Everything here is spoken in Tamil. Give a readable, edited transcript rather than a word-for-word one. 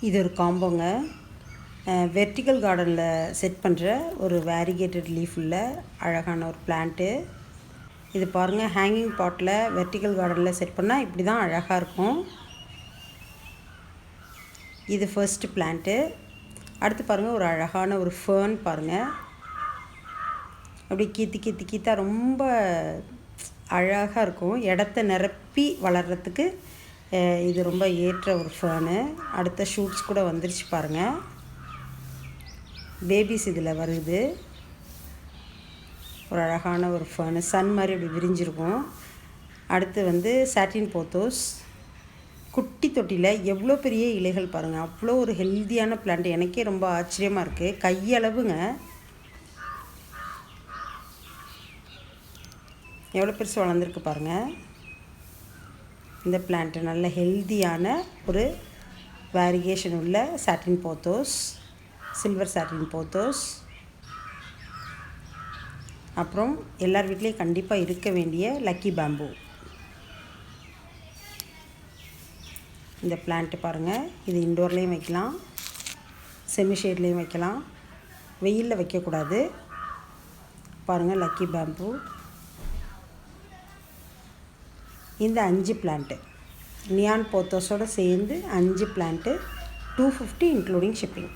இது ஒரு காம்போங்க. வெர்டிக்கல் கார்டனில் செட் பண்ணுற ஒரு வேரிகேட்டட் லீஃப் உள்ள அழகான ஒரு பிளான்ட்டு. இது பாருங்கள், ஹேங்கிங் பாட்டில் வெர்டிக்கல் கார்டனில் செட் பண்ணால் இப்படி தான் அழகாக இருக்கும். இது ஃபர்ஸ்ட்டு பிளான்ட்டு. அடுத்து பாருங்கள், ஒரு அழகான ஒரு ஃபேர்ன் பாருங்கள். அப்படி கீத்தா ரொம்ப அழகாக இருக்கும். இடத்த நிரப்பி வளர்கிறதுக்கு இது ரொம்ப ஏற்ற ஒரு ஃபேனு. அடுத்த ஷூட்ஸ் கூட வந்துருச்சு பாருங்கள். பேபிஸ் இதில் வருது. ஒரு அழகான ஒரு ஃபேனு, சன் மாதிரி அப்படி விரிஞ்சிருக்கும். அடுத்து சாட்டின் போத்தோஸ். குட்டி தொட்டியில் எவ்வளோ பெரிய இலைகள் பாருங்கள். அவ்வளோ ஒரு ஹெல்த்தியான பிளான்ட். எனக்கே ரொம்ப ஆச்சரியமாக இருக்குது. கையளவுங்க, எவ்வளோ பெருசு வளர்ந்துருக்கு பாருங்கள். இந்த பிளான்ட்டு நல்ல ஹெல்த்தியான ஒரு வேரிகேஷன் உள்ள சாட்டின் போத்தோஸ், சில்வர் சாட்டின் போத்தோஸ். அப்புறம் எல்லார் வீட்லேயும் கண்டிப்பாக இருக்க வேண்டிய லக்கி பேம்பு. இந்த பிளான்ட்டு பாருங்கள். இது இன்டோர்லேயும் வைக்கலாம், செமி ஷேட்லேயும் வைக்கலாம். வெயிலில் வைக்கக்கூடாது. பாருங்கள், லக்கி பேம்பு. இந்த 5 பிளான்ட்டு நியான் போத்தோஸோடு சேர்ந்து 5 பிளான்ட்டு 250 இன்க்ளூடிங் ஷிப்பிங்.